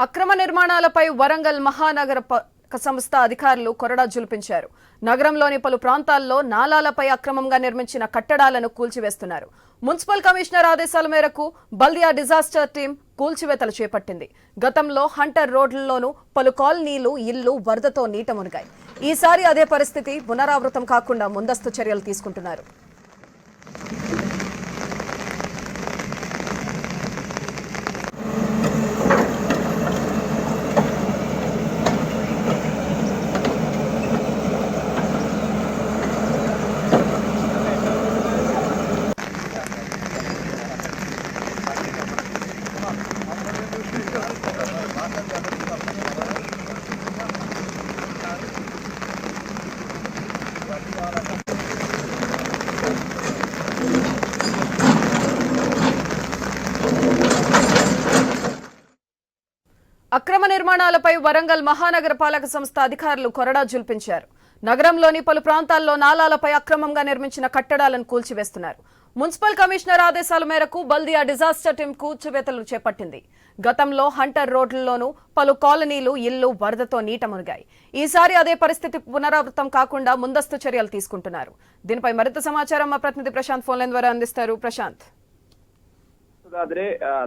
అక్రమ నిర్మాణాలపై వరంగల్ మహానగర సంస్థ అధికారులు కొరడా జులిపించారు. నగరంలోని పలు ప్రాంతాల్లో నాలాలపై అక్రమంగా నిర్మించిన కట్టడాలను కూల్చివేస్తున్నారు. మున్సిపల్ కమిషనర్ ఆదేశాల మేరకు బల్దియా డిజాస్టర్ టీం కూల్చివేతలు చేపట్టింది. గతంలో హంటర్ రోడ్లలోనూ పలు కాలనీలు ఇళ్లు వరదతో నీట మునిగాయి. ఈసారి అదే పరిస్థితి పునరావృతం కాకుండా ముందస్తు చర్యలు తీసుకుంటున్నారు. అక్రమ నిర్మాణాలపై వరంగల్ మహానగర పాలక సంస్థ అధికారులు కొరడా జులిపించారు. నగరంలోని పలు ప్రాంతాల్లో నాలాలపై అక్రమంగా నిర్మించిన కట్టడాలను కూల్చివేస్తున్నారు. మున్సిపల్ కమిషనర్ ఆదేశాల మేరకు బల్దియా డిజాస్టర్ టీం కూల్చివేతలు చేపట్టింది. గతంలో హంటర్ రోడ్లలోనూ పలు కాలనీలు ఇళ్లు వరదతో నీట మునిగాయి. ఈసారి అదే పరిస్థితి పునరావృతం కాకుండా ముందస్తు చర్యలు తీసుకుంటున్నారు. దీనిపై మరింత సమాచారం మా ప్రతినిధి ప్రశాంత్ ఫోన్ లైన్ ద్వారా అందిస్తారు. ప్రశాంత్.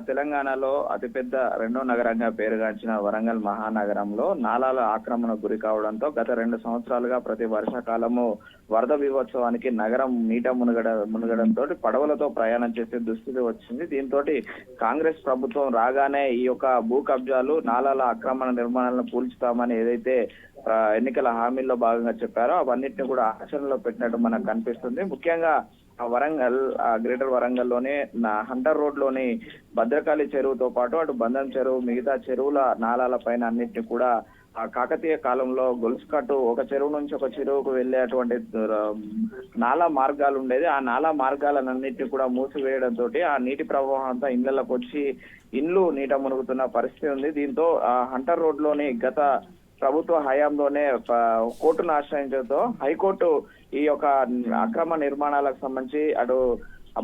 తెలంగాణలో అతిపెద్ద రెండో నగరంగా పేరుగాంచిన వరంగల్ మహానగరంలో నాలాల ఆక్రమణకు గురి కావడంతో గత 2 సంవత్సరాలుగా ప్రతి వర్షాకాలము వరద బీభోత్సవానికి నగరం నీట మునగడంతో పడవలతో ప్రయాణం చేసే దుస్థితి వచ్చింది. దీంతో కాంగ్రెస్ ప్రభుత్వం రాగానే ఈ యొక్క భూ కబ్జాలు నాలాల ఆక్రమణ నిర్మాణాలను కూల్చుతామని ఏదైతే ఎన్నికల హామీల్లో భాగంగా చెప్పారో అవన్నిటిని కూడా ఆచరణలో పెట్టినట్టు మనకు కనిపిస్తుంది. ముఖ్యంగా వరంగల్ గ్రేటర్ వరంగల్ లోనే హంటర్ రోడ్ లోని భద్రకాళి చెరువుతో పాటు అటు బంధం చెరువు మిగతా చెరువుల నాలాల పైన అన్నిటిని కూడా ఆ కాకతీయ కాలంలో గొలుసుకట్టు ఒక చెరువు నుంచి ఒక చెరువుకు వెళ్లేటువంటి నాలా మార్గాలు ఉండేది. ఆ నాలా మార్గాలన్నింటినీ కూడా మూసివేయడంతో ఆ నీటి ప్రవాహం అంతా ఇళ్లలోకి వచ్చి ఇండ్లు నీట మునుగుతున్న పరిస్థితి ఉంది. దీంతో హంటర్ రోడ్ లోని గత ప్రభుత్వ హయాంలోనే కోర్టును ఆశ్రయించడంతో హైకోర్టు ఈ యొక్క అక్రమ నిర్మాణాలకు సంబంధించి అటు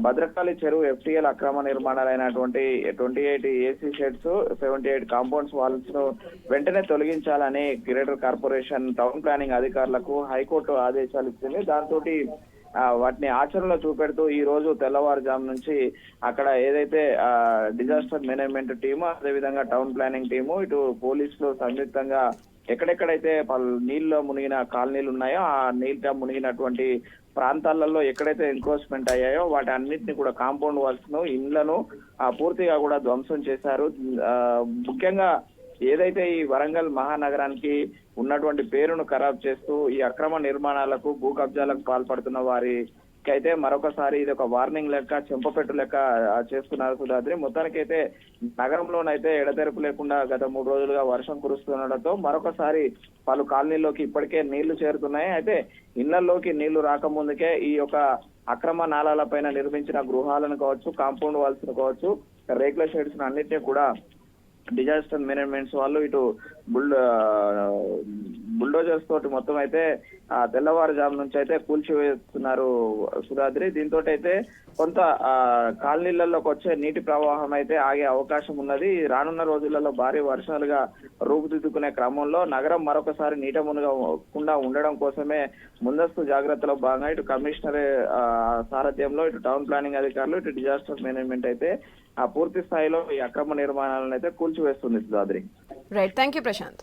భద్రకాళి చెరువు FTL అక్రమ నిర్మాణాలైనటువంటి 28 AC షెడ్స్ 78 కాంపౌండ్స్ వాల్స్ ను వెంటనే తొలగించాలని గ్రేటర్ కార్పొరేషన్ టౌన్ ప్లానింగ్ అధికారులకు హైకోర్టు ఆదేశాలు ఇచ్చింది. దాంతో వాటిని ఆచరణలో చూపెడుతూ ఈ రోజు తెల్లవారుజాము నుంచి అక్కడ ఏదైతే డిజాస్టర్ మేనేజ్మెంట్ టీము అదేవిధంగా టౌన్ ప్లానింగ్ టీము ఇటు పోలీసులు సంయుక్తంగా ఎక్కడెక్కడైతే నీళ్ళలో మునిగిన కాలనీలు ఉన్నాయో ఆ నీళ్ళ మునిగినటువంటి ప్రాంతాలలో ఎక్కడైతే ఎంక్రోచ్మెంట్ అయ్యాయో వాటి అన్నింటినీ కూడా కాంపౌండ్ వాల్స్ ను ఇండ్లను పూర్తిగా కూడా ధ్వంసం చేశారు. ముఖ్యంగా ఏదైతే ఈ వరంగల్ మహానగరానికి ఉన్నటువంటి పేరును ఖరాబ్ చేస్తూ ఈ అక్రమ నిర్మాణాలకు భూ కబ్జాలకు పాల్పడుతున్న వారికి అయితే మరొకసారి ఇది ఒక వార్నింగ్ లెక్క చెంపపెట్టు లెక్క చేస్తున్నారు సుధాద్రి. మొత్తానికైతే నగరంలోనైతే ఎడతెరపు లేకుండా గత 3 రోజులుగా వర్షం కురుస్తుండటంతో మరొకసారి పలు కాలనీల్లోకి ఇప్పటికే నీళ్లు చేరుతున్నాయి. అయితే ఇళ్లలోకి నీళ్లు రాకముందుకే ఈ యొక్క అక్రమ నాలాల పైన నిర్మించిన గృహాలను కావచ్చు, కాంపౌండ్ వాల్స్ ను కావచ్చు, రేకుల షెడ్స్ అన్నింటినీ కూడా డిజాస్టర్ మేనేజ్మెంట్స్ వాళ్ళు ఇటు బుల్డోజర్స్ తోటి మొత్తం అయితే తెల్లవారుజాము నుంచి అయితే కూల్చివేస్తున్నారు సుధాద్రి. దీంతో అయితే కొంత కాలనీలలోకి వచ్చే నీటి ప్రవాహం అయితే ఆగే అవకాశం ఉన్నది. రానున్న రోజులలో భారీ వర్షాలుగా రూపుదిద్దుకునే క్రమంలో నగరం మరొకసారి నీట మునగకుండా ఉండడం కోసమే ముందస్తు జాగ్రత్తలో భాగంగా ఇటు కమిషనర్ సారథ్యంలో ఇటు టౌన్ ప్లానింగ్ అధికారులు ఇటు డిజాస్టర్ మేనేజ్మెంట్ అయితే పూర్తి స్థాయిలో ఈ అక్రమ నిర్మాణాలను అయితే కూల్చివేస్తుంది Sudhadri. Right, thank you Prashanth.